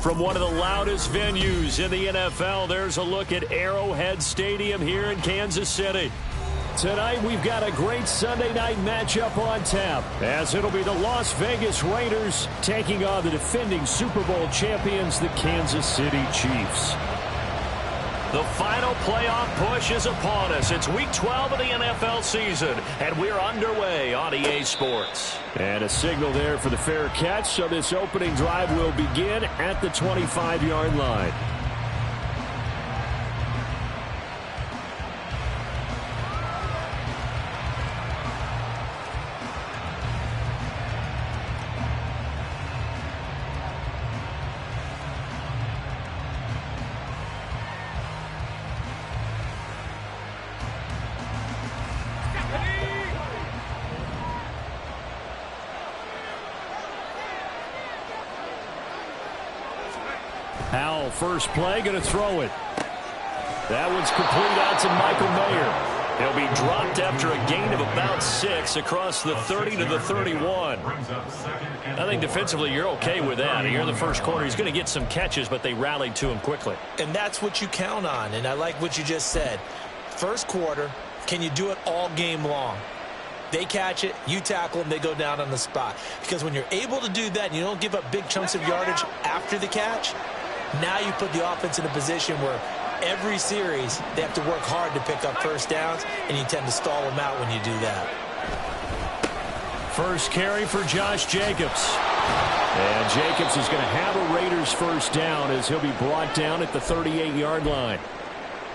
From one of the loudest venues in the NFL, there's a look at Arrowhead Stadium here in Kansas City. Tonight, we've got a great Sunday night matchup on tap, as it'll be the Las Vegas Raiders taking on the defending Super Bowl champions, the Kansas City Chiefs. The final playoff push is upon us. It's Week 12 of the NFL season, and we're underway on EA Sports. And a signal there for the fair catch, so this opening drive will begin at the 25-yard line. Howell, first play, going to throw it. That one's complete out to Michael Mayer. He'll be dropped after a gain of about 6 across the 30 to the 31. I think defensively you're okay with that. Here in the first quarter, he's going to get some catches, but they rallied to him quickly. And that's what you count on, and I like what you just said. First quarter, can you do it all game long? They catch it, you tackle them, they go down on the spot. Because when you're able to do that and you don't give up big chunks of yardage after the catch, now you put the offense in a position where every series they have to work hard to pick up first downs, and you tend to stall them out when you do that. First carry for Josh Jacobs. And Jacobs is going to have a Raiders first down as he'll be brought down at the 38-yard line.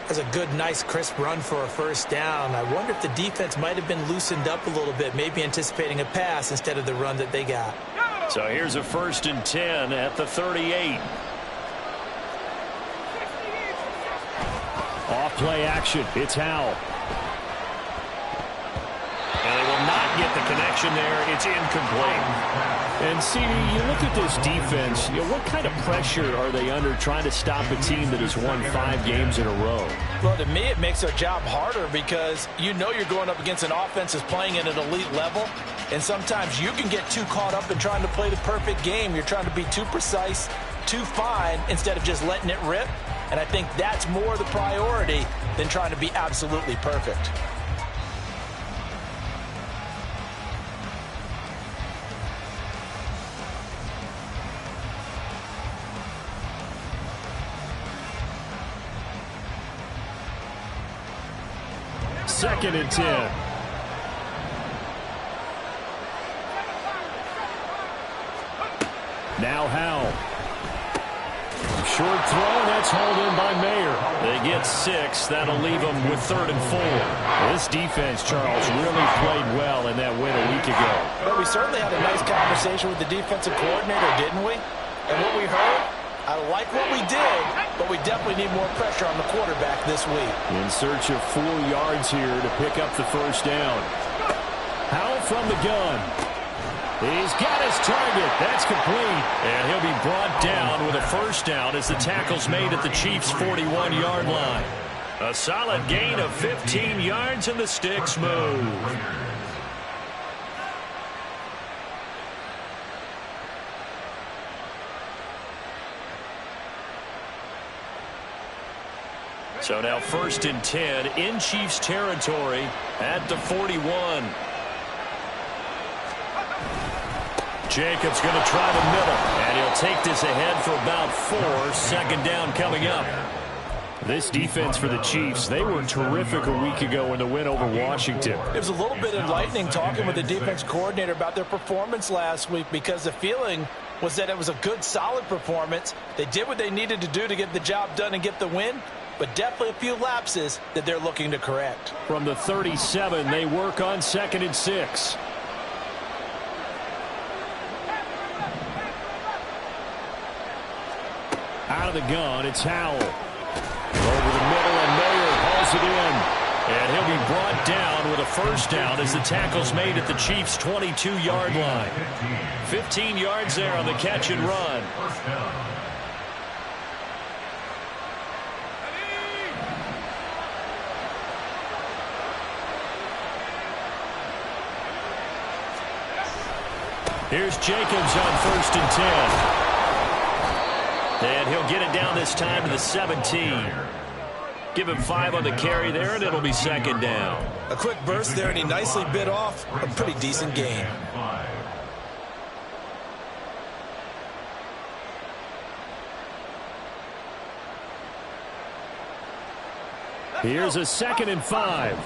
That's a good, nice, crisp run for a first down. I wonder if the defense might have been loosened up a little bit, maybe anticipating a pass instead of the run that they got. So here's a 1st and 10 at the 38. Off play action. It's Howell. And they will not get the connection there. It's incomplete. And, CD, you look at this defense, what kind of pressure are they under trying to stop a team that has won 5 games in a row? Well, to me, it makes their job harder because you know you're going up against an offense that's playing at an elite level, and sometimes you can get too caught up in trying to play the perfect game. You're trying to be too precise, too fine, instead of just letting it rip. And I think that's more the priority than trying to be absolutely perfect. Second and 10. Now Howell. Short throw, and that's hauled in by Mayer. They get 6. That'll leave them with 3rd and 4. This defense, Charles, really played well in that win a week ago. But we certainly had a nice conversation with the defensive coordinator, didn't we? And what we heard, I like what we did, but we definitely need more pressure on the quarterback this week. In search of 4 yards here to pick up the first down. Howell from the gun. He's got his target. That's complete. And he'll be brought down with a first down as the tackle's made at the Chiefs' 41-yard line. A solid gain of 15 yards, and the sticks move. So now 1st and 10 in Chiefs territory at the 41. Jacobs going to try the middle, and he'll take this ahead for about 4. 2nd down coming up. This defense for the Chiefs, they were terrific a week ago in the win over Washington. It was a little bit enlightening talking with the defense coordinator about their performance last week, because the feeling was that it was a good, solid performance. They did what they needed to do to get the job done and get the win, but definitely a few lapses that they're looking to correct. From the 37, they work on 2nd and 6. Out of the gun, it's Howell. Over the middle, and Mayer hauls it in. And he'll be brought down with a first down as the tackle's made at the Chiefs' 22-yard line. 15 yards there on the catch and run. Here's Jacobs on 1st and 10. And he'll get it down this time to the 17. Give him 5 on the carry there, and it'll be second down. A quick burst there, and he nicely bit off a pretty decent gain. Here's a 2nd and 5.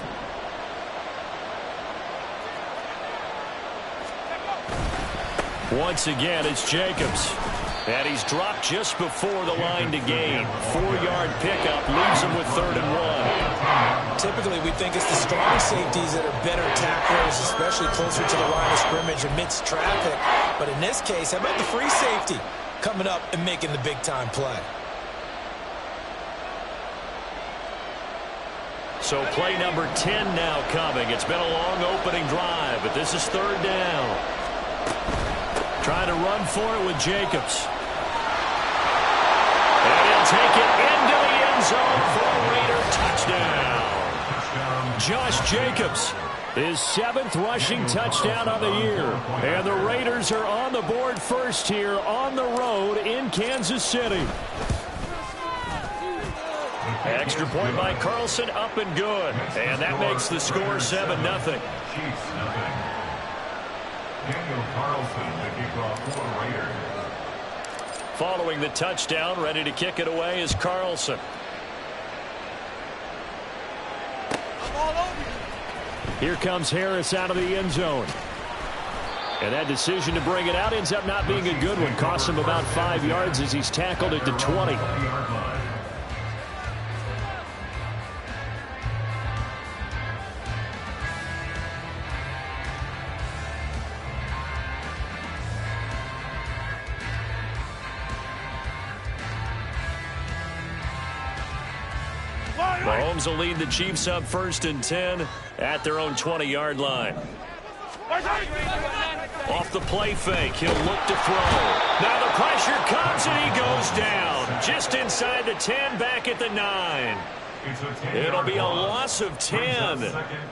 Once again, it's Jacobs. And he's dropped just before the line to gain. 4-yard pickup leaves him with 3rd and 1. Typically, we think it's the strong safeties that are better tacklers, especially closer to the line of scrimmage amidst traffic. But in this case, how about the free safety coming up and making the big-time play? So play number 10 now coming. It's been a long opening drive, but this is 3rd down. Trying to run for it with Jacobs. And he'll take it into the end zone for a Raider touchdown. Josh Jacobs, his 7th rushing touchdown of the year. And the Raiders are on the board first here on the road in Kansas City. Extra point by Carlson, up and good. And that makes the score 7-0. Daniel Carlson, the kickoff for Raiders. Following the touchdown, ready to kick it away is Carlson. Here comes Harris out of the end zone. And that decision to bring it out ends up not being a good one. Costs him about 5 yards as he's tackled at the 20. Mahomes will lead the Chiefs up 1st and 10 at their own 20-yard line. Off the play fake, he'll look to throw. Now the pressure comes and he goes down. Just inside the 10, back at the 9. It'll be a loss of 10.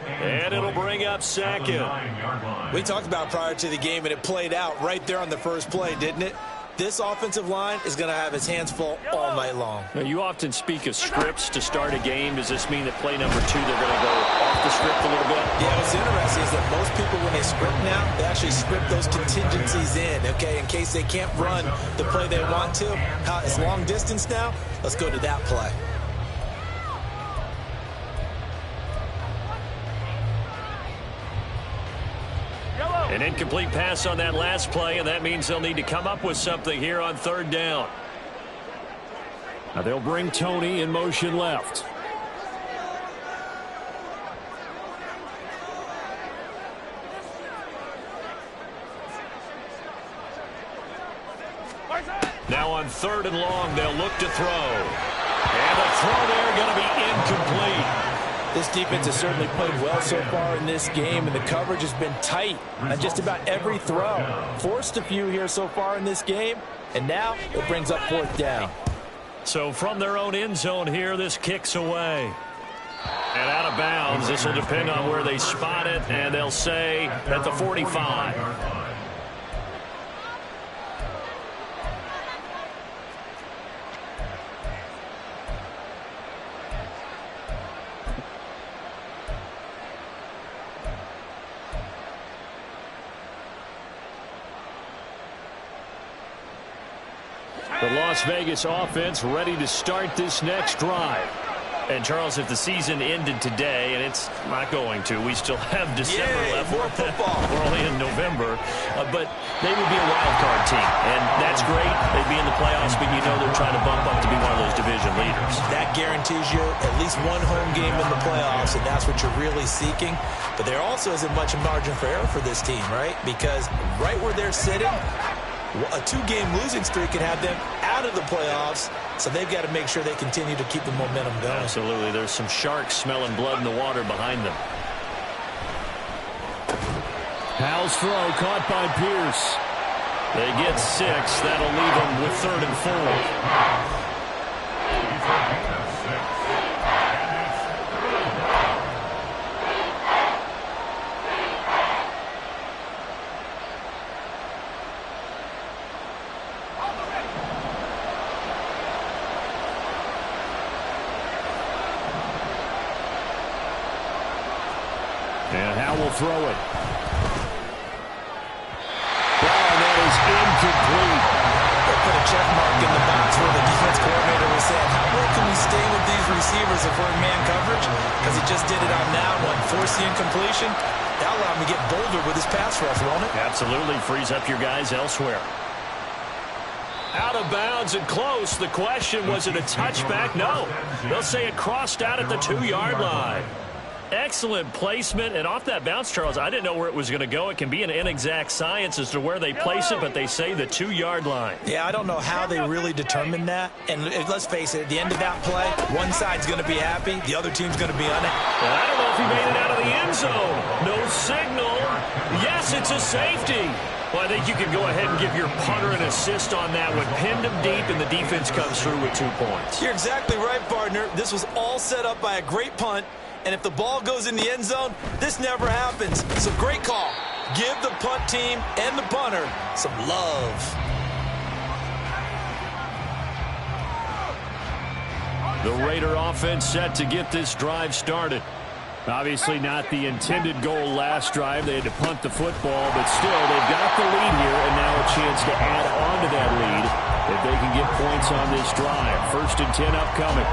And it'll bring up 2nd. We talked about prior to the game, and it played out right there on the first play, didn't it? This offensive line is going to have his hands full all night long. Now, you often speak of scripts to start a game. Does this mean that play number 2, they're going to go off the script a little bit? Yeah, what's interesting is that most people, when they script now, they actually script those contingencies in, okay, in case they can't run the play they want to. It's long distance now. Let's go to that play. An incomplete pass on that last play, and that means they'll need to come up with something here on 3rd down. Now they'll bring Tony in motion left. Now on 3rd and long, they'll look to throw. And the throw there going to be incomplete. This defense has certainly played well so far in this game, and the coverage has been tight on just about every throw. Forced a few here so far in this game, and now it brings up 4th down. So from their own end zone here, this kicks away. And out of bounds, this will depend on where they spot it, and they'll say at the 45. The Las Vegas offense ready to start this next drive. And, Charles, if the season ended today, and it's not going to, we still have December left. More football. We're only in November. But they would be a wild card team, and that's great. They'd be in the playoffs, but you know they're trying to bump up to be one of those division leaders. That guarantees you at least one home game in the playoffs, and that's what you're really seeking. But there also isn't much margin for error for this team, right? Because right where they're sitting, a 2-game losing streak could have them out of the playoffs, so they've got to make sure they continue to keep the momentum going. Absolutely. There's some sharks smelling blood in the water behind them. Powell's throw caught by Pierce. They get 6. That'll leave them with 3rd and 4. And Howe will throw it. Ball that is incomplete. They put a check mark in the box where the defense coordinator was saying, how well can we stay with these receivers if we're in man coverage? Because he just did it on that one. Force the incompletion. That'll allow him to get bolder with his pass rush, won't it? Absolutely. Frees up your guys elsewhere. Out of bounds and close. The question, was it a touchback? No. They'll say it crossed out at the 2-yard line. Excellent placement, and off that bounce, Charles, I didn't know where it was going to go. It can be an inexact science as to where they place it, but they say the 2-yard line. Yeah, I don't know how they really determined that. And let's face it, at the end of that play, one side's going to be happy, the other team's going to be unhappy. Well, I don't know if he made it out of the end zone. No signal. Yes, it's a safety. Well, I think you can go ahead and give your punter an assist on that one. Pinned him deep, and the defense comes through with 2 points. You're exactly right, partner. This was all set up by a great punt. And if the ball goes in the end zone, this never happens. So great call. Give the punt team and the punter some love. The Raider offense set to get this drive started. Obviously not the intended goal last drive. They had to punt the football, but still they've got the lead here and now a chance to add on to that lead if they can get points on this drive. 1st and 10 upcoming.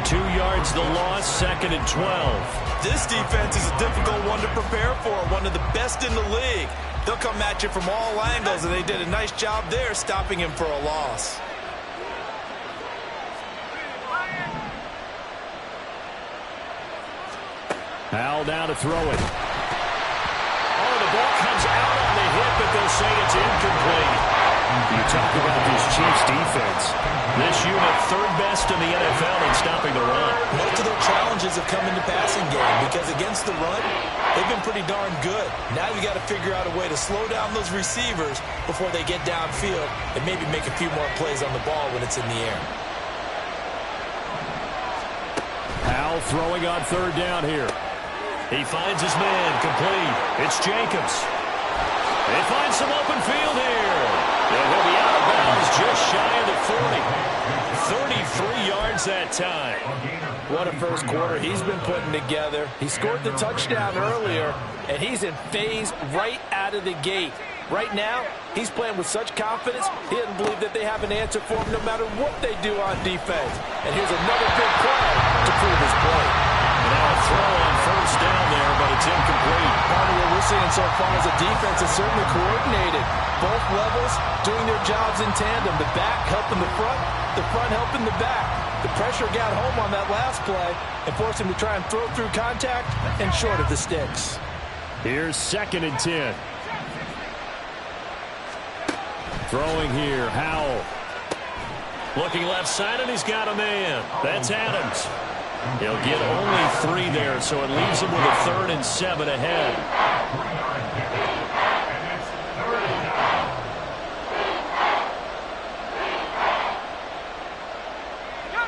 2 yards the loss, 2nd and 12. This defense is a difficult one to prepare for, one of the best in the league. They'll come at you from all angles, and they did a nice job there stopping him for a loss. Howell down to throw it. Oh, the ball comes out on the hit, but they'll say it's incomplete. You talk about this Chiefs defense. This unit 3rd best in the NFL in stopping the run. Most of their challenges have come in the passing game because against the run, they've been pretty darn good. Now you got to figure out a way to slow down those receivers before they get downfield and maybe make a few more plays on the ball when it's in the air. Howell throwing on 3rd down here. He finds his man, complete. It's Jacobs. They find some open field here. And he'll be out of bounds just shy of the 40. 33 yards that time. What a first quarter he's been putting together. He scored the touchdown earlier, and he's in phase right out of the gate. Right now, he's playing with such confidence, he doesn't believe that they have an answer for him no matter what they do on defense. And here's another big play to prove his point. Now a throw on 1st down there, but it's incomplete. Part of what we're seeing so far is the defense is certainly coordinated. Both levels doing their jobs in tandem. The back helping the front helping the back. The pressure got home on that last play and forced him to try and throw through contact and short of the sticks. Here's 2nd and 10. Throwing here, Howell. Looking left side, and he's got a man. That's Adams. He'll get only 3 there, so it leaves him with a 3rd and 7 ahead.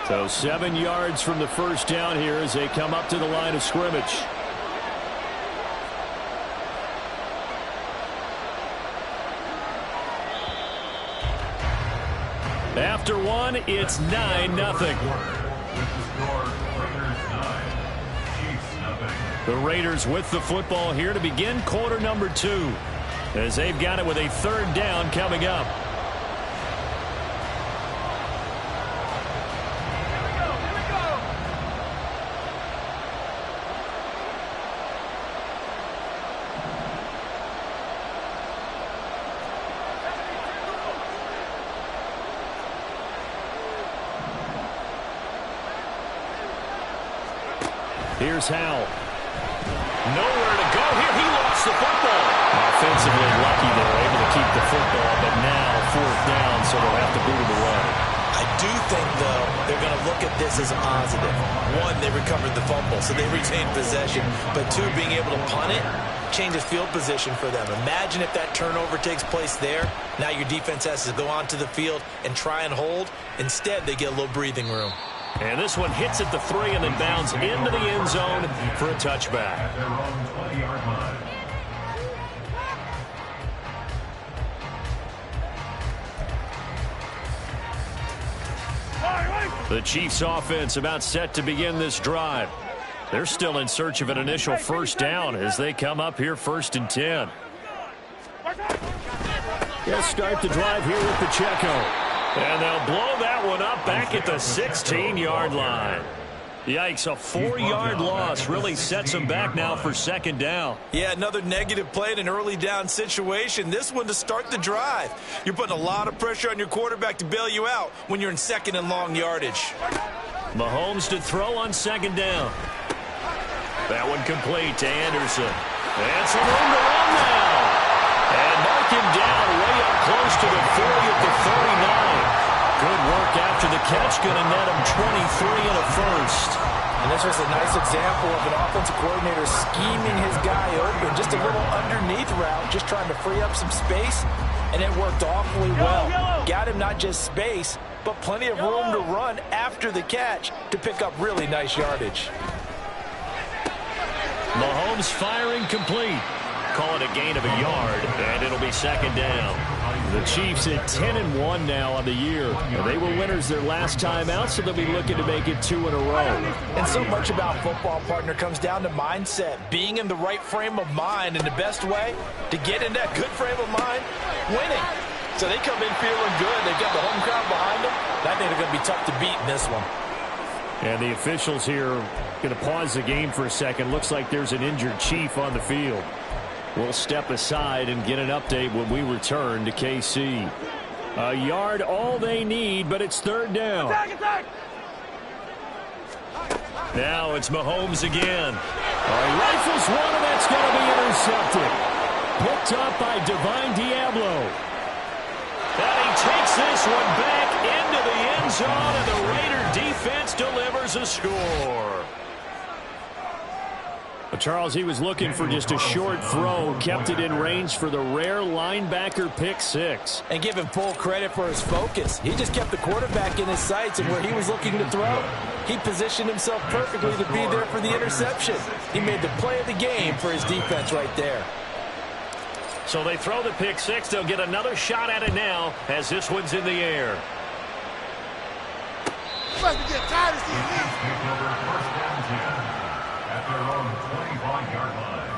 So 7 yards from the 1st down here as they come up to the line of scrimmage. After 1, it's 9-0. The Raiders with the football here to begin quarter number 2 as they've got it with a 3rd down coming up. Here's Howell. Nowhere to go here. He lost the football. Offensively lucky they were able to keep the football, but now 4th down, so they'll have to boot it away. I do think, though, they're going to look at this as a positive. 1, they recovered the fumble, so they retained possession. But 2, being able to punt it changes field position for them. Imagine if that turnover takes place there. Now your defense has to go onto the field and try and hold. Instead, they get a little breathing room. And this one hits at the 3 and then bounds into the end zone for a touchback. The Chiefs offense about set to begin this drive. They're still in search of an initial first down as they come up here 1st and 10. They'll start the drive here with Pacheco. And they'll blow that one up back at the 16-yard line. Yikes, a 4-yard loss really sets them back now for 2nd down. Yeah, another negative play in an early down situation. This one to start the drive. You're putting a lot of pressure on your quarterback to bail you out when you're in 2nd and long yardage. Mahomes to throw on 2nd down. That one complete to Anderson. And some room to run now. And mark him down way up close to the 40 at the 39. Good work after the catch. Going to net him 23 and a first. And this was a nice example of an offensive coordinator scheming his guy open. Just a little underneath route, just trying to free up some space. And it worked awfully well. Got him not just space, but plenty of room to run after the catch to pick up really nice yardage. Mahomes firing complete. Call it a gain of a yard, and it'll be 2nd down. The Chiefs at 10-1 now on the year. They were winners their last time out, so they'll be looking to make it 2 in a row. And so much about football, partner, comes down to mindset. Being in the right frame of mind, and the best way to get in that good frame of mind, winning. So they come in feeling good. They've got the home crowd behind them. I think they're going to be tough to beat in this one. And the officials here going to pause the game for a second. Looks like there's an injured Chief on the field. We'll step aside and get an update when we return to KC. A yard all they need, but it's 3rd down. Now it's Mahomes again. Rifles one, and that's going to be intercepted. Picked up by Divine Diablo. And he takes this one back into the end zone, and the Raider defense delivers a score. But Charles, he was looking for just a short throw, kept it in range for the rare linebacker pick 6. And give him full credit for his focus. He just kept the quarterback in his sights, and where he was looking to throw, he positioned himself perfectly to be there for the interception. He made the play of the game for his defense right there. So they throw the pick 6. They'll get another shot at it now as this one's in the air. You must be getting tired of seeing these. First down 10 at their own 25-yard line.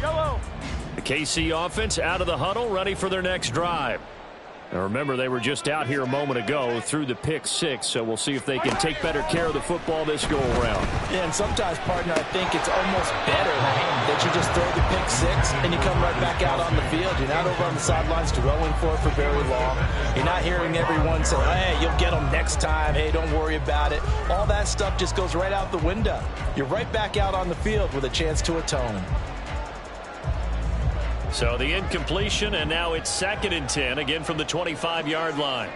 Yellow. The KC offense out of the huddle, ready for their next drive. Now remember, they were just out here a moment ago through the pick 6, so we'll see if they can take better care of the football this go-around. Yeah, and sometimes, partner, I think it's almost better that you just throw the pick 6 and you come right back out on the field. You're not over on the sidelines dwelling for very long. You're not hearing everyone say, hey, you'll get them next time. Hey, don't worry about it. All that stuff just goes right out the window. You're right back out on the field with a chance to atone. So the incompletion, and now it's 2nd and 10, again from the 25-yard line.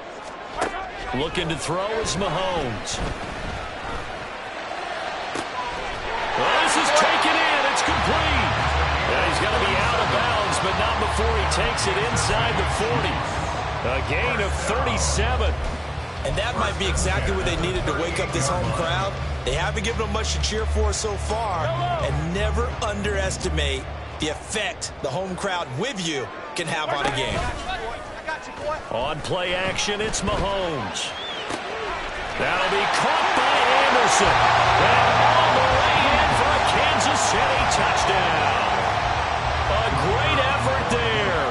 Looking to throw is Mahomes. Well, this is taken in. It's complete. Yeah, he's going to be out of bounds, but not before he takes it inside the 40. A gain of 37. And that might be exactly what they needed to wake up this home crowd. They haven't given them much to cheer for so far, and never underestimate the effect the home crowd with you can have on a game. On play action, it's Mahomes. That'll be caught by Anderson. And all the way in for a Kansas City touchdown. A great effort there.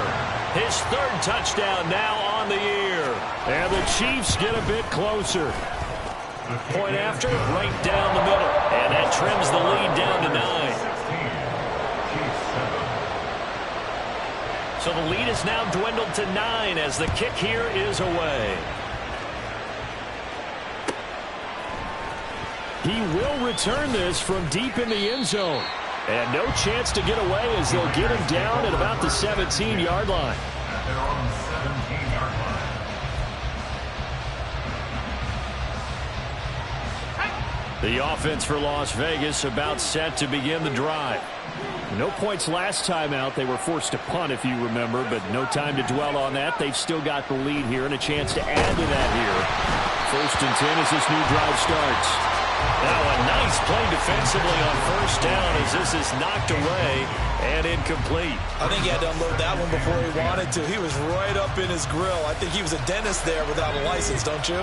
His 3rd touchdown now on the year. And the Chiefs get a bit closer. Point after, right down the middle. And that trims the lead down to 9. So the lead is now dwindled to 9 as the kick here is away. He will return this from deep in the end zone. And no chance to get away as they'll get him down at about the 17-yard line. At their own 17-yard line. The offense for Las Vegas about set to begin the drive. No points last time out. They were forced to punt, if you remember, but no time to dwell on that. They've still got the lead here and a chance to add to that here. 1st and 10 as this new drive starts. Now a nice play defensively on first down as this is knocked away and incomplete. I think he had to unload that one before he wanted to. He was right up in his grill. I think he was a dentist there without a license, don't you?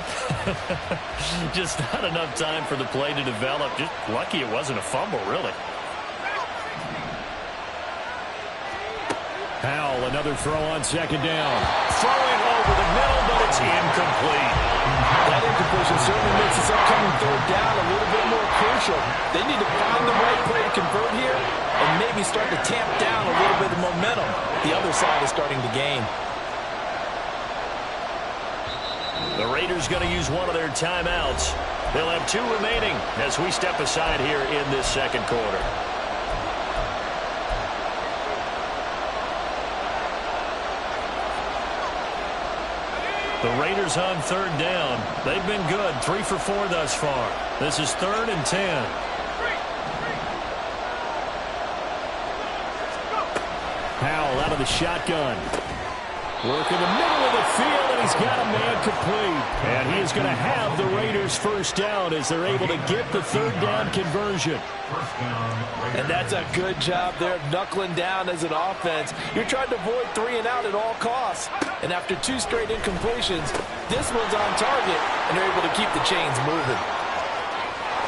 Just not enough time for the play to develop. Just lucky it wasn't a fumble, really. Howell, another throw on second down. Throwing over the middle, but it's incomplete. That incompletion certainly makes this upcoming third down a little bit more crucial. They need to find the right play to convert here and maybe start to tamp down a little bit of momentum. The other side is starting to gain. The Raiders going to use one of their timeouts. They'll have 2 remaining as we step aside here in this second quarter. The Raiders on third down. They've been good, 3 for 4 thus far. This is 3rd and 10. Howell out of the shotgun. Work in the middle of the field, and he's got a man complete. And he is going to have the Raiders first down as they're able to get the third down conversion. And that's a good job there, knuckling down as an offense. You're trying to avoid 3 and out at all costs. And after 2 straight incompletions, this one's on target, and they're able to keep the chains moving.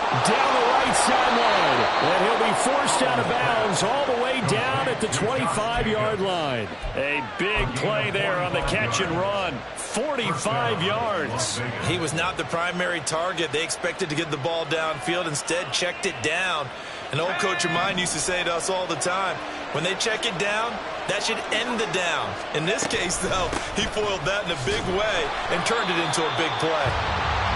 Down the right sideline, and he'll be forced out of bounds all the way down at the 25-yard line. A big play there on the catch and run. 45 yards. He was not the primary target. They expected to get the ball downfield. Instead, checked it down. An old coach of mine used to say to us all the time, when they check it down, that should end the down. In this case, though, he foiled that in a big way and turned it into a big play.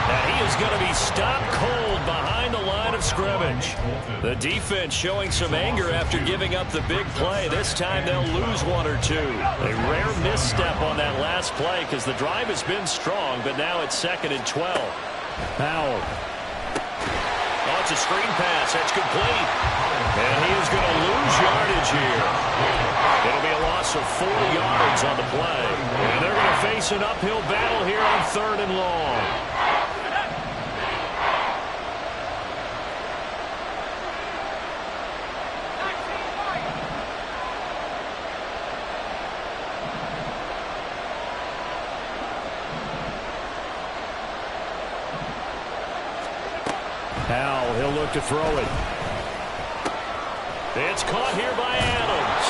And he is going to be stopped cold behind the line of scrimmage. The defense showing some anger after giving up the big play. This time they'll lose 1 or 2. A rare misstep on that last play because the drive has been strong, but now it's 2nd and 12. Howell. Oh, it's a screen pass. That's complete. And he is going to lose yardage here. It'll be a loss of 4 yards on the play. And they're going to face an uphill battle here on 3rd and long. Howell, he'll look to throw it. It's caught here by Adams.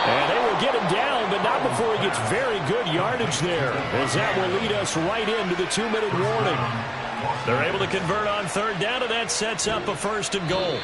And they will get him down, but not before he gets very good yardage there, as that will lead us right into the 2-minute warning. They're able to convert on third down, and that sets up a 1st and goal.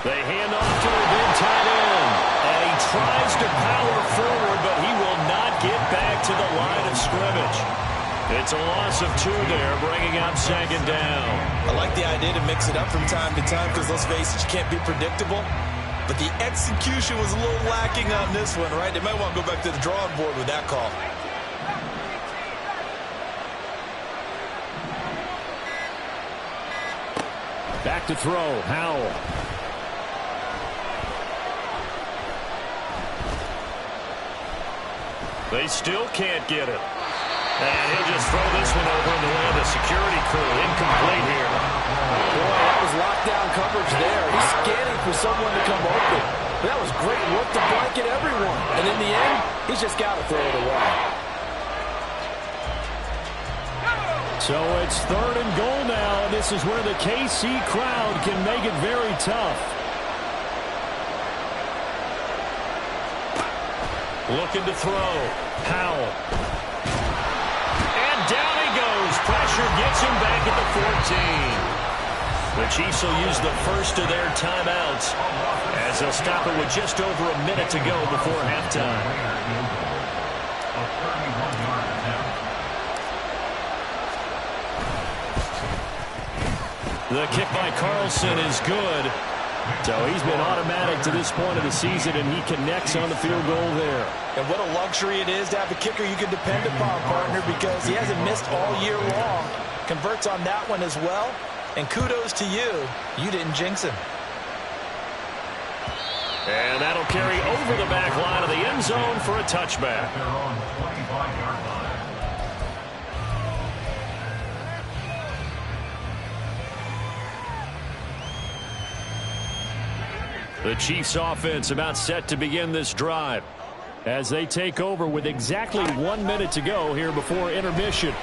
They hand off to their big tight end. And he tries to power forward, but he will not get back to the line of scrimmage. It's a loss of 2 there, bringing up 2nd down. I like the idea to mix it up from time to time because, let's face it, you can't be predictable. But the execution was a little lacking on this one, right? They might want to go back to the drawing board with that call. Back to throw, Howell. They still can't get it. And he'll just throw this one over in the way of the security crew. Incomplete here. Boy, that was lockdown coverage there. He's scanning for someone to come open. That was great work to blanket everyone. And in the end, he's just got to throw it away. So it's 3rd and goal now. This is where the KC crowd can make it very tough. Looking to throw. Howell. And down he goes. Pressure gets him back at the 14. The Chiefs will use the first of their timeouts as they'll stop it with just over a minute to go before halftime. The kick by Carlson is good. So he's been automatic to this point of the season, and he connects on the field goal there. And what a luxury it is to have a kicker you can depend upon, partner, because he hasn't missed all year long. Converts on that one as well. And kudos to you. You didn't jinx him. And that'll carry over the back line of the end zone for a touchback. The Chiefs offense about set to begin this drive as they take over with exactly 1 minute to go here before intermission.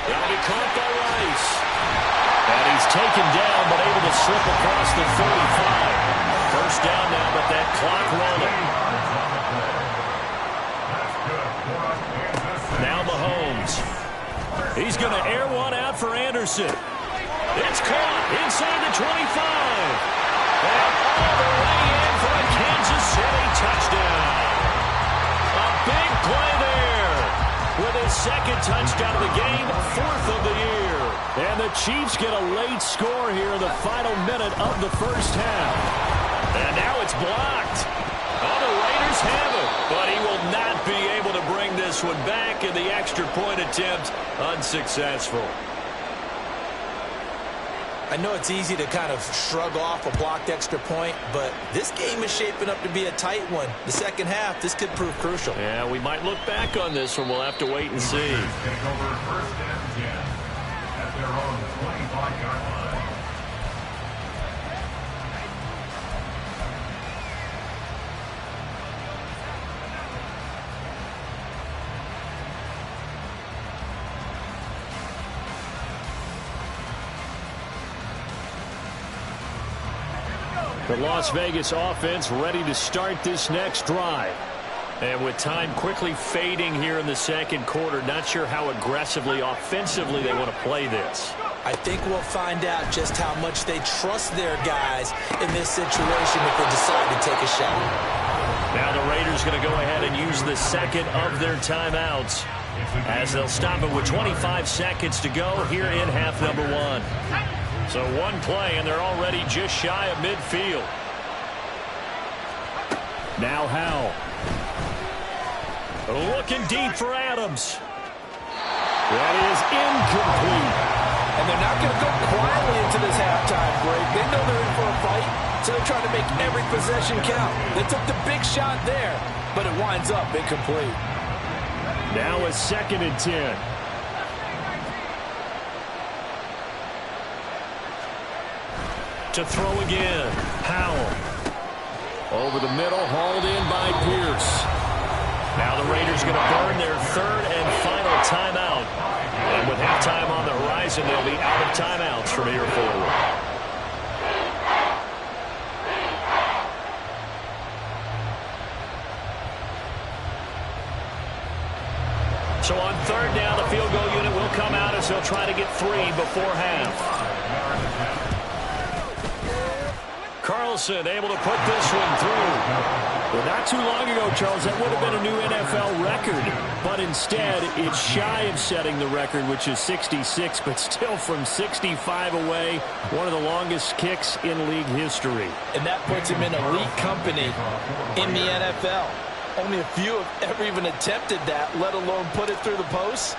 That'll be caught by Rice. And he's taken down but able to slip across the 35. First down now, but that clock rolling. Now Mahomes. He's going to air one out for Anderson. It's caught inside the 25. And all the way in for a Kansas City touchdown. A big play there with his second touchdown of the game, 4th of the year. And the Chiefs get a late score here in the final minute of the first half. And now it's blocked. Oh, the Raiders have it. But he will not be able to bring this one back, and the extra point attempt unsuccessful. I know it's easy to kind of shrug off a blocked extra point, but this game is shaping up to be a tight one. The second half, this could prove crucial. Yeah, we might look back on this one. We'll have to wait and see. Take over 1st and 10 at their own 25-yard line. The Las Vegas offense ready to start this next drive. And with time quickly fading here in the second quarter, not sure how aggressively, offensively they want to play this. I think we'll find out just how much they trust their guys in this situation if they decide to take a shot. Now the Raiders going to go ahead and use the second of their timeouts as they'll stop it with 25 seconds to go here in half number 1. So one play, and they're already just shy of midfield. Now Howell. Looking deep for Adams. That is incomplete. And they're not going to go quietly into this halftime break. They know they're in for a fight, so they're trying to make every possession count. They took the big shot there, but it winds up incomplete. Now a 2nd and 10. To throw again. Howell. Over the middle, hauled in by Pierce. Now the Raiders going to burn their 3rd and final timeout. And with halftime on the horizon, they'll be out of timeouts from here forward. So on 3rd down, the field goal unit will come out as they'll try to get 3 before half. Carlson able to put this one through. Well, not too long ago, Charles, that would have been a new NFL record. But instead, it's shy of setting the record, which is 66, but still from 65 away, one of the longest kicks in league history. And that puts him in elite company in the NFL. Only a few have ever even attempted that, let alone put it through the post.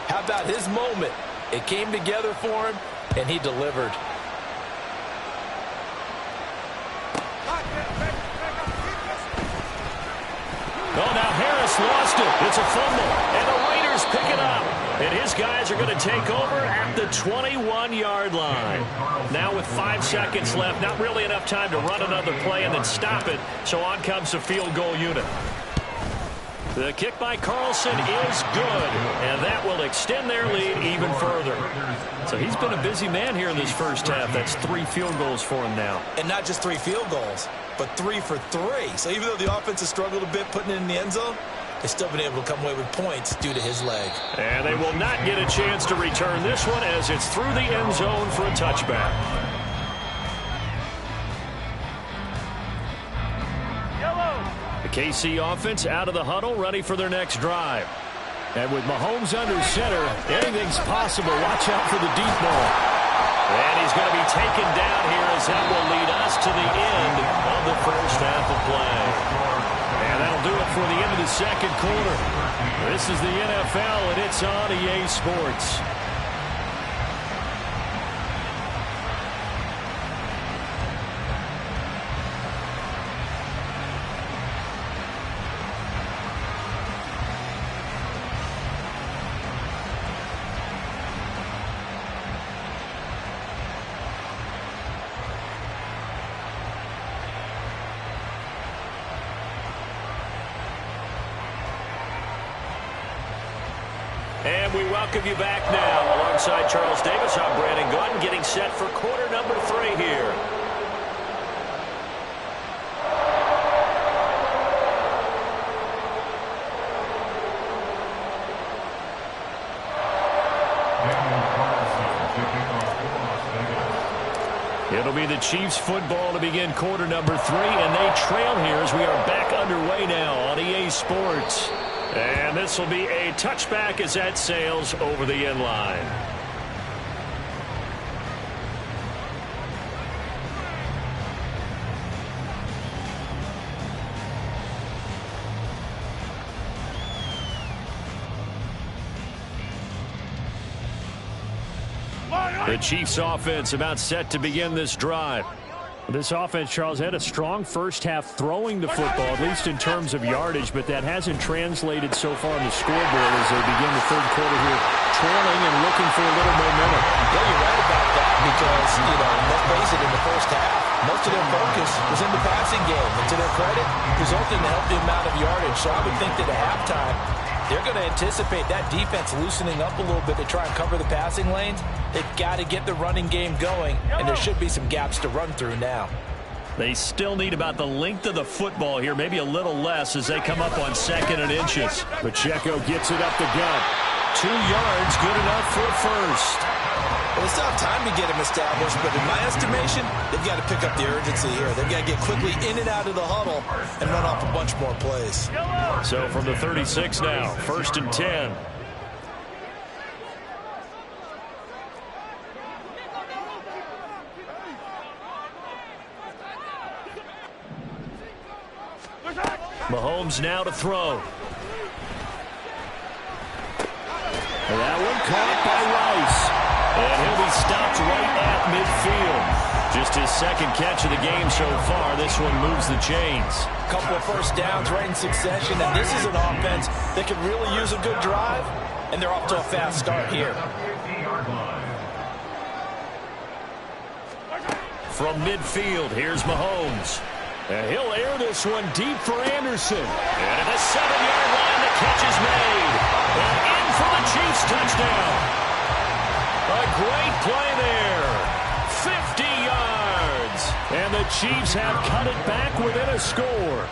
How about his moment? It came together for him, and he delivered. Oh, now Harris lost it. It's a fumble, and the Raiders pick it up. And his guys are going to take over at the 21-yard line. Now with 5 seconds left, not really enough time to run another play and then stop it. So on comes the field goal unit. The kick by Carlson is good, and that will extend their lead even further. So he's been a busy man here in this first half. That's 3 field goals for him now. And not just 3 field goals, but 3 for 3. So even though the offense has struggled a bit putting it in the end zone, they've still been able to come away with points due to his leg. And they will not get a chance to return this one as it's through the end zone for a touchback. KC offense out of the huddle, ready for their next drive. And with Mahomes under center, anything's possible. Watch out for the deep ball. And he's going to be taken down here as that will lead us to the end of the first half of play. And that'll do it for the end of the second quarter. This is the NFL, and it's on EA Sports. And we welcome you back now. Alongside Charles Davis, I'm Brandon Gunn, getting set for quarter number 3 here. It'll be the Chiefs football to begin quarter number 3, and they trail here as we are back underway now on EA Sports. And this will be a touchback as that sails over the end line. The Chiefs offense about set to begin this drive. This offense, Charles, had a strong first half throwing the football, at least in terms of yardage, but that hasn't translated so far on the scoreboard as they begin the third quarter here, trailing and looking for a little momentum. Yeah, you're right about that because, let's face it, in the first half, most of their focus was in the passing game. And to their credit, resulted in a healthy amount of yardage. So I would think that at halftime, they're going to anticipate that defense loosening up a little bit to try and cover the passing lanes. They've got to get the running game going, and there should be some gaps to run through now. They still need about the length of the football here, maybe a little less as they come up on 2nd and inches. Pacheco gets it up the gut. 2 yards, good enough for a first. Well, they still have time to get him established, but in my estimation, they've got to pick up the urgency here. They've got to get quickly in and out of the huddle and run off a bunch more plays. So from the 36 now, 1st and 10. Mahomes now to throw. And that one caught by Rice. And he'll be stopped right at midfield. Just his 2nd catch of the game so far. This one moves the chains. A couple of first downs right in succession, and this is an offense that could really use a good drive, and they're off to a fast start here. From midfield, here's Mahomes. And he'll air this one deep for Anderson. And at the 7-yard line, the catch is made. And in for the Chiefs touchdown. A great play there. 50 yards. And the Chiefs have cut it back within a score.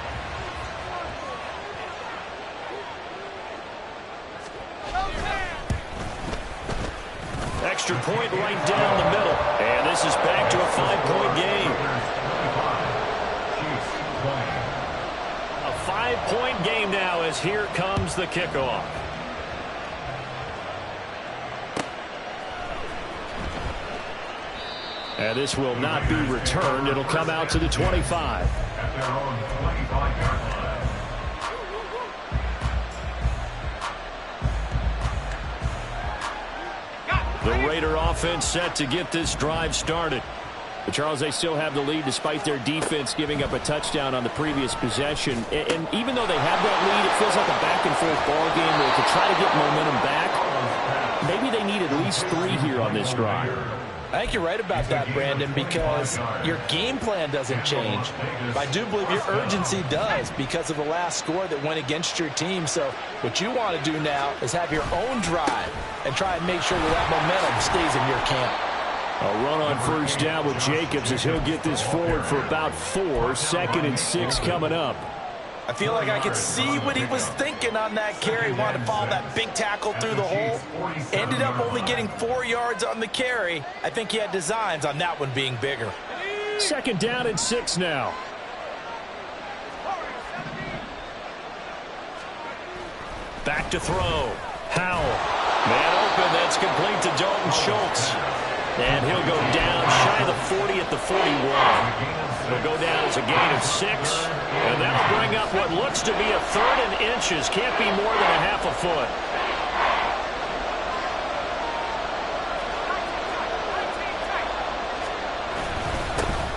Extra point right down the middle. And this is back to a 5-point game. A 5-point game now as here comes the kickoff. And this will not be returned. It'll come out to the 25. At their own 25-yard line. The Raider offense set to get this drive started. But Charles, they still have the lead despite their defense giving up a touchdown on the previous possession. And even though they have that lead, it feels like a back-and-forth ball game where to try to get momentum back, maybe they need at least 3 here on this drive. I think you're right about that, Brandon, because your game plan doesn't change. But I do believe your urgency does because of the last score that went against your team. So what you want to do now is have your own drive and try and make sure that momentum stays in your camp. A run on first down with Jacobs as he'll get this forward for about 4. 2nd and 6 coming up. I feel like I could see what he was thinking on that carry. Wanted to follow that big tackle through the hole. Ended up only getting 4 yards on the carry. I think he had designs on that one being bigger. 2nd down and 6 now. Back to throw. Howell. Man open. That's complete to Dalton Schultz. And he'll go down shy of the 40 at the 41. He'll go down as a gain of 6. And that'll bring up what looks to be a 3rd and inches. Can't be more than a half a foot.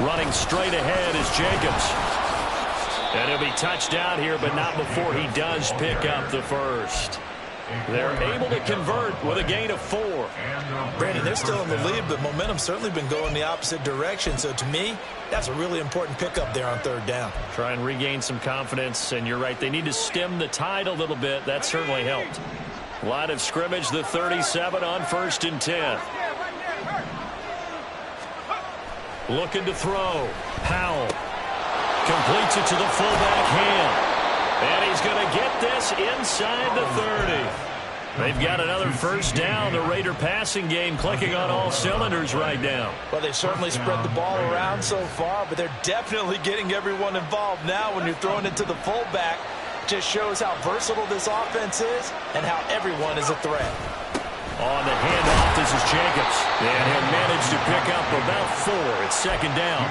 Running straight ahead is Jacobs. And he'll be touched down here, but not before he does pick up the first. They're able to convert with a gain of 4. Brandon, they're still in the lead, but momentum's certainly been going the opposite direction. So to me, that's a really important pickup there on 3rd down. Try and regain some confidence, and you're right. They need to stem the tide a little bit. That certainly helped. Line of scrimmage, the 37 on 1st and 10. Looking to throw. Powell completes it to the fullback Ham. And he's going to get this inside the 30. They've got another first down. The Raider passing game clicking on all cylinders right now. Well, they certainly spread the ball around so far, but they're definitely getting everyone involved now when you're throwing it to the fullback. Just shows how versatile this offense is and how everyone is a threat. On the handoff, this is Jacobs. And he'll manage to pick up about 4. It's 2nd down.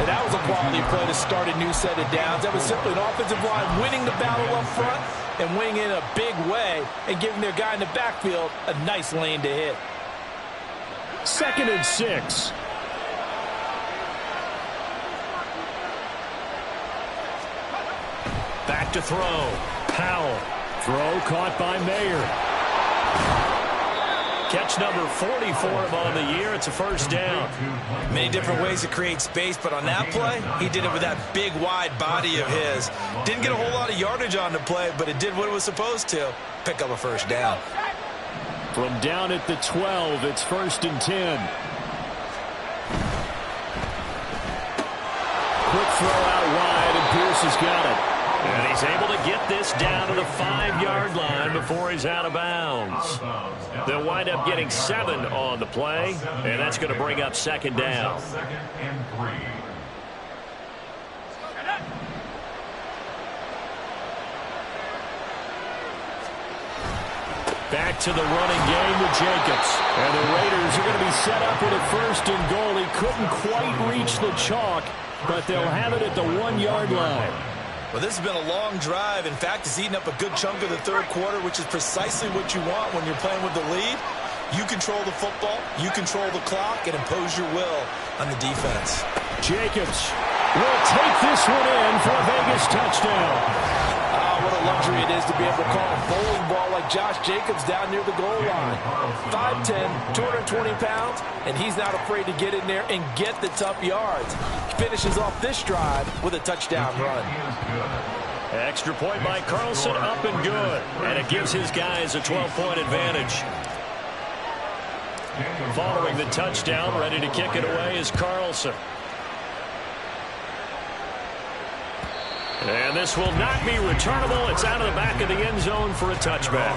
And that was a quality play to start a new set of downs. That was simply an offensive line winning the battle up front and winning in a big way and giving their guy in the backfield a nice lane to hit. 2nd and 6. Back to throw. Powell. Throw caught by Mayer. Catch number 40 for him on the year. It's a first down. Many different ways to create space, but on that play, he did it with that big, wide body of his. Didn't get a whole lot of yardage on the play, but it did what it was supposed to. Pick up a first down. From down at the 12, it's 1st and 10. Quick throw out wide, and Pierce has got it. And he's able to get this down to the 5-yard line before he's out of bounds. They'll wind up getting 7 on the play, and that's going to bring up 2nd down. Back to the running game with Jacobs. And the Raiders are going to be set up with a 1st and goal. He couldn't quite reach the chalk, but they'll have it at the 1-yard line. Well, this has been a long drive. In fact, it's eaten up a good chunk of the 3rd quarter, which is precisely what you want when you're playing with the lead. You control the football, you control the clock, and impose your will on the defense. Jacobs will take this one in for a Vegas touchdown. What a luxury it is to be able to call a bowling ball like Josh Jacobs down near the goal line. 5'10", 220 pounds, and he's not afraid to get in there and get the tough yards. He finishes off this drive with a touchdown run. Extra point by Carlson, up and good. And it gives his guys a 12-point advantage. Following the touchdown, ready to kick it away is Carlson. And this will not be returnable. It's out of the back of the end zone for a touchback.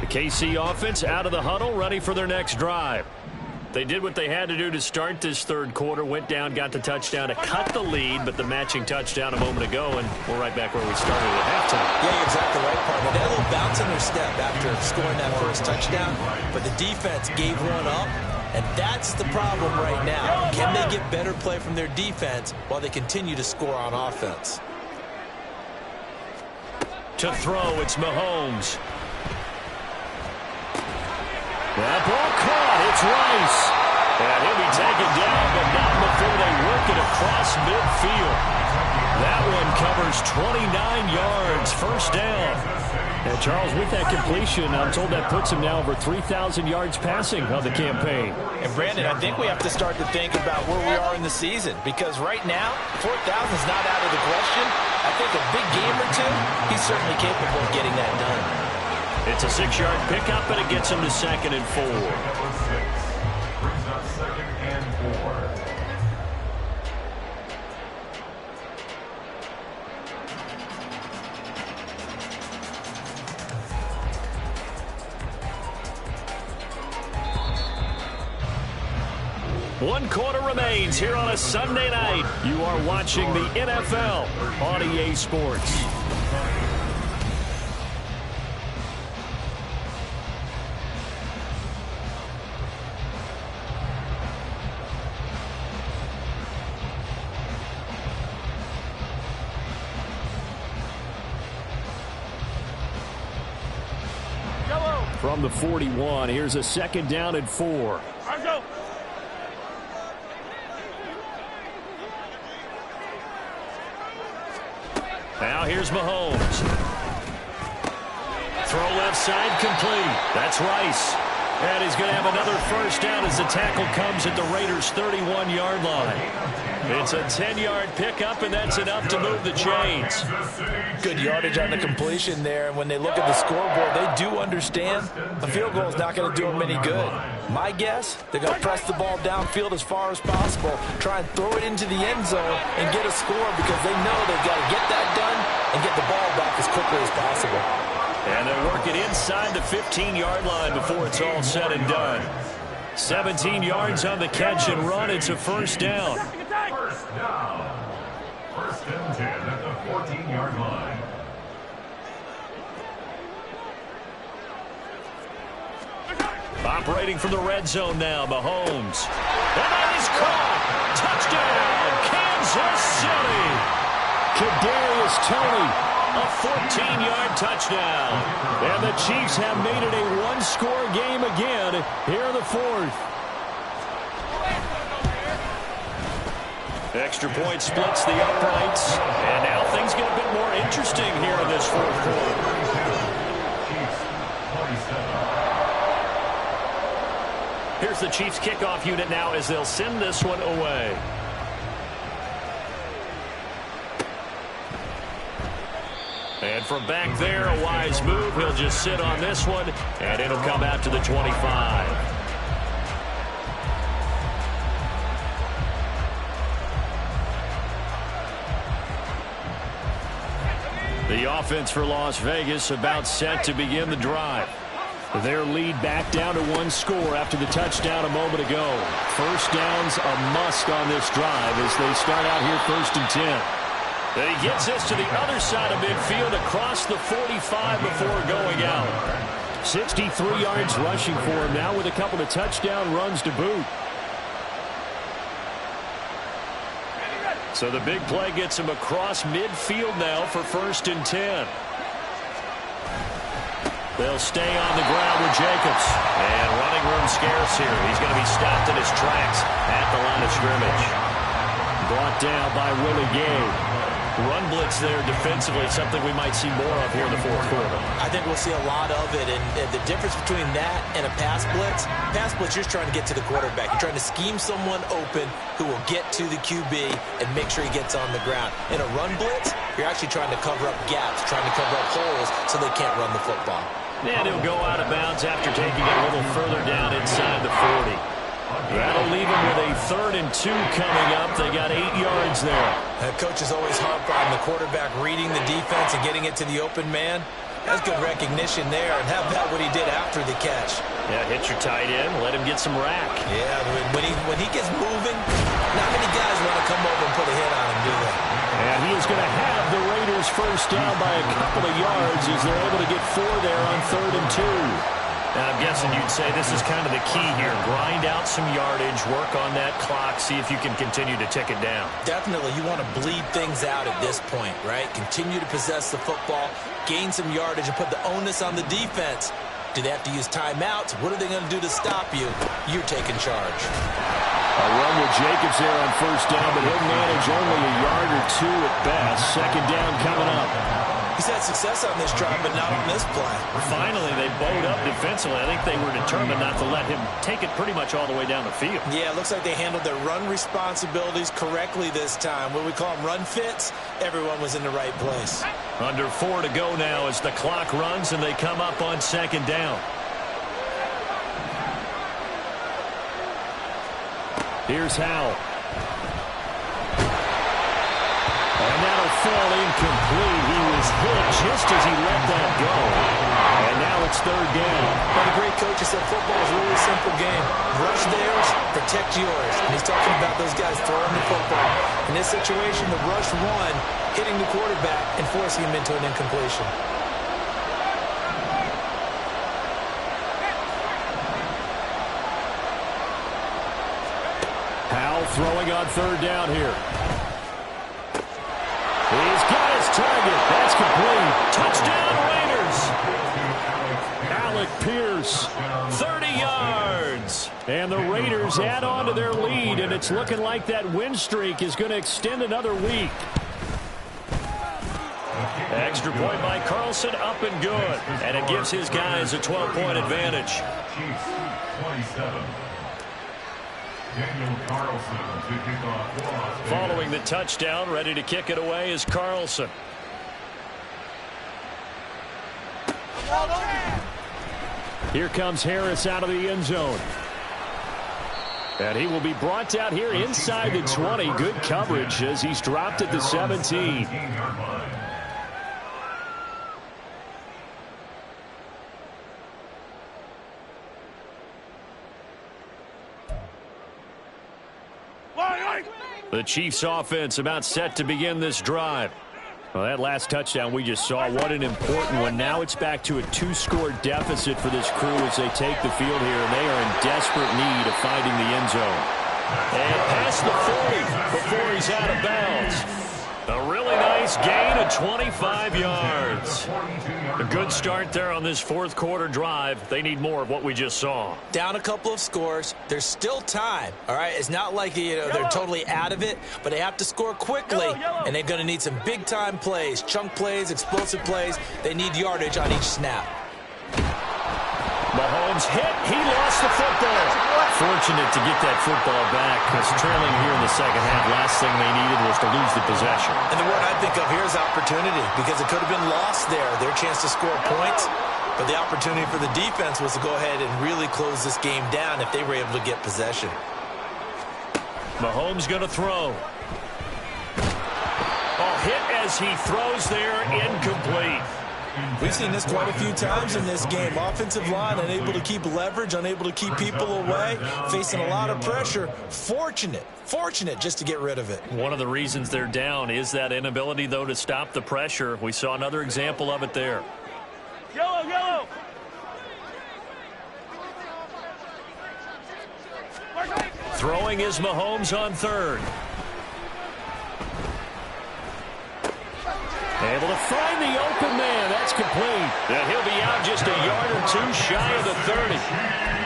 The KC offense out of the huddle, ready for their next drive. They did what they had to do to start this 3rd quarter, went down, got the touchdown to cut the lead, but the matching touchdown a moment ago, and we're right back where we started at halftime. Yeah, you're exactly right, partner. They had a little bounce in their step after scoring that first touchdown, but the defense gave one up, and that's the problem right now. Can they get better play from their defense while they continue to score on offense? To throw, it's Mahomes. That ball caught. It's Rice. And he'll be taken down, but not before they work it across midfield. That one covers 29 yards. First down. And Charles, with that completion, I'm told that puts him now over 3,000 yards passing on the campaign. And Brandon, I think we have to start to think about where we are in the season, because right now, 4,000 is not out of the question. I think a big game or two, he's certainly capable of getting that done. It's a 6-yard pickup, and it gets him to 2nd and 4. Brings up 2nd and 4. 1 quarter remains here on a Sunday night. You are watching the NFL on EA Sports. From the 41, here's a 2nd down and 4. Now here's Mahomes. Throw left side complete. That's Rice. And he's going to have another first down as the tackle comes at the Raiders' 31-yard line. It's a 10-yard pickup, and that's enough to move the chains. Good yardage on the completion there. And when they look at the scoreboard, they do understand a field goal is not going to do them any good. My guess, they're going to press the ball downfield as far as possible, try and throw it into the end zone and get a score because they know they've got to get that done and get the ball back as quickly as possible. And they're working inside the 15-yard line before it's all said and done. 17 yards on the catch and run. It's a first down. First down. 1st and 10 at the 14-yard line. Operating from the red zone now, Mahomes. And that is caught. Touchdown, Kansas City. Kadarius Toney. A 14-yard touchdown. And the Chiefs have made it a one-score game again here in the 4th. Extra point splits the uprights. And now things get a bit more interesting here in this 4th quarter. Here's the Chiefs kickoff unit now as they'll send this one away. And from back there, a wise move. He'll just sit on this one, and it'll come out to the 25. The offense for Las Vegas about set to begin the drive. Their lead back down to 1 score after the touchdown a moment ago. First down's a must on this drive as they start out here 1st and 10. He gets this to the other side of midfield across the 45 before going out. 63 yards rushing for him now with a couple of touchdown runs to boot. So the big play gets him across midfield now for 1st and 10. They'll stay on the ground with Jacobs. And running room scarce here. He's going to be stopped in his tracks at the line of scrimmage. Brought down by Willie Gay. Run blitz there defensively, something we might see more of here in the 4th quarter. I think we'll see a lot of it, and the difference between that and a pass blitz, you're trying to get to the quarterback. You're trying to scheme someone open who will get to the QB and make sure he gets on the ground. In a run blitz, you're actually trying to cover up gaps, trying to cover up holes so they can't run the football. And he'll go out of bounds after taking it a little further down inside the 40. That'll leave him with a 3rd and 2 coming up. They got 8 yards there. Coach is always harp on the quarterback reading the defense and getting it to the open man. That's good recognition there. And how about what he did after the catch? Yeah, hit your tight end, let him get some rack. Yeah, when he gets moving, not many guys want to come over and put a hit on him, do they? And he is going to have the Raiders first down by a couple of yards as they're able to get 4 there on 3rd and 2. And I'm guessing you'd say this is kind of the key here. Grind out some yardage, work on that clock, see if you can continue to tick it down. Definitely. You want to bleed things out at this point, right? Continue to possess the football, gain some yardage, and put the onus on the defense. Do they have to use timeouts? What are they going to do to stop you? You're taking charge. A run with Jacobs there on 1st down, but he'll manage only a yard or 2 at best. 2nd down coming up. He's had success on this drive, but not on this play. Finally, they bowed up defensively. I think they were determined not to let him take it pretty much all the way down the field. Yeah, it looks like they handled their run responsibilities correctly this time. What we call them run fits, everyone was in the right place. Under 4 to go now as the clock runs and they come up on 2nd down. Here's Howell. And that'll fall incomplete. He was hit just as he let that go. And now it's 3rd down. But a great coach has said football is a really simple game. Rush theirs, protect yours. And he's talking about those guys throwing the football. In this situation, the rush one, hitting the quarterback and forcing him into an incompletion. Howell throwing on third down here. He's got his target. That's complete. Touchdown, Raiders. Alec Pierce, 30 yards. And the Raiders add on to their lead, and it's looking like that win streak is going to extend another week. Extra point by Carlson, up and good. And it gives his guys a 12-point advantage. Chiefs, 27. Daniel Carlson to kick off. Following the touchdown, ready to kick it away is Carlson. Here comes Harris out of the end zone. And he will be brought down here inside the 20. Good coverage as he's dropped at the 17. The Chiefs offense about set to begin this drive. Well, that last touchdown we just saw, what an important one. Now it's back to a 2-score deficit for this crew as they take the field here, and they are in desperate need of finding the end zone. And past the 40 before he's out of bounds. A really nice gain of 25 yards. A good start there on this fourth quarter drive. They need more of what we just saw. Down a couple of scores. There's still time. All right, it's not like they're totally out of it, but they have to score quickly, and they're going to need some big-time plays, chunk plays, explosive plays. They need yardage on each snap. Mahomes hit. He lost the football. Fortunate to get that football back because trailing here in the second half, last thing they needed was to lose the possession. And the word I think of here is opportunity, because it could have been lost there, their chance to score points. But the opportunity for the defense was to go ahead and really close this game down if they were able to get possession. Mahomes going to throw. Oh, hit as he throws there, incomplete. We've seen this quite a few times in this game. Offensive line unable to keep leverage, unable to keep people away, facing a lot of pressure. Fortunate just to get rid of it. One of the reasons they're down is that inability, though, to stop the pressure. We saw another example of it there. Yellow. Throwing is Mahomes on third. Able to find the open man. That's complete. And he'll be out just a yard or two shy of the 30.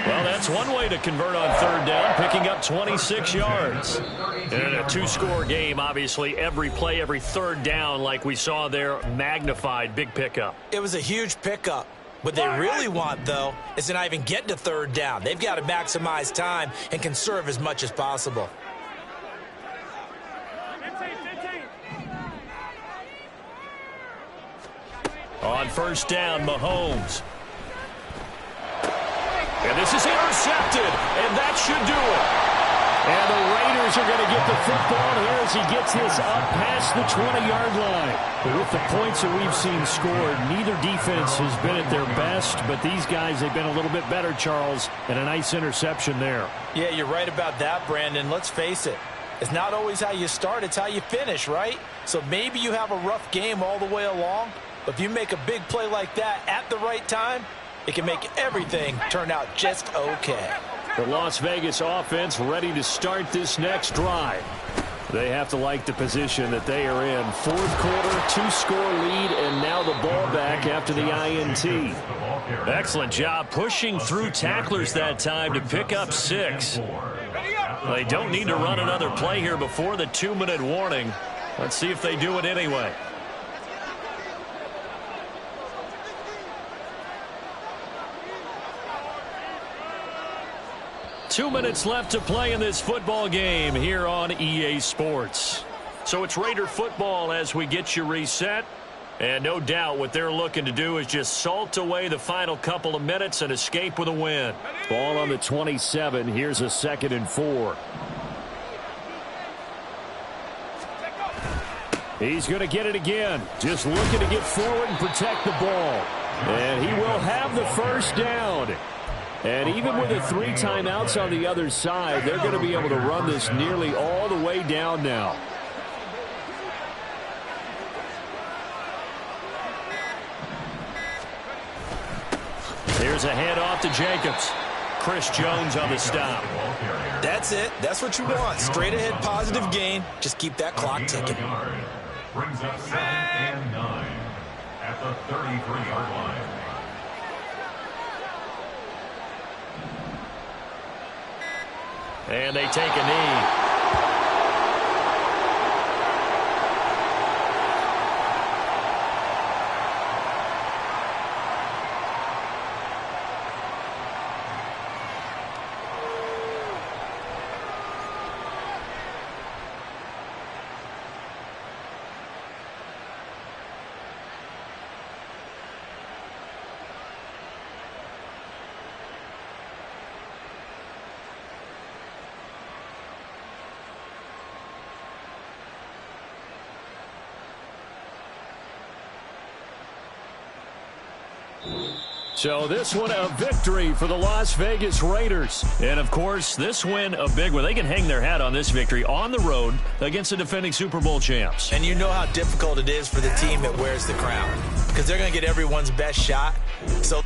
Well, that's one way to convert on third down, picking up 26 yards. And in a 2-score game, obviously, every play, every third down, like we saw there, magnified, big pickup. It was a huge pickup. What they really want, though, is to not even get to third down. They've got to maximize time and conserve as much as possible. On first down, Mahomes. And this is intercepted, and that should do it. And the Raiders are going to get the football here as he gets this up past the 20-yard line. But with the points that we've seen scored, neither defense has been at their best, but these guys, they've been a little bit better, Charles, and a nice interception there. Yeah, you're right about that, Brandon. Let's face it. It's not always how you start, it's how you finish, right? So maybe you have a rough game all the way along, but if you make a big play like that at the right time, it can make everything turn out just okay. The Las Vegas offense ready to start this next drive. They have to like the position that they are in. Fourth quarter, 2-score lead, and now the ball back after the INT. Excellent job pushing through tacklers that time to pick up 6. They don't need to run another play here before the 2-minute warning. Let's see if they do it anyway. 2 minutes left to play in this football game here on EA Sports. So it's Raider football as we get you reset. And no doubt what they're looking to do is just salt away the final couple of minutes and escape with a win. Ball on the 27. Here's a 2nd and 4. He's going to get it again. Just looking to get forward and protect the ball. And he will have the first down. And even with the 3 timeouts on the other side, they're going to be able to run this nearly all the way down now. Here's a handoff to Jacobs. Chris Jones on the stop. That's it. That's what you want. Straight ahead positive gain. Just keep that clock ticking. Brings up 7th and 9 at the 33-yard line. And they take a knee. So this one a victory for the Las Vegas Raiders. And, of course, this win a big one. They can hang their hat on this victory on the road against the defending Super Bowl champs. And you know how difficult it is for the team that wears the crown because they're going to get everyone's best shot. So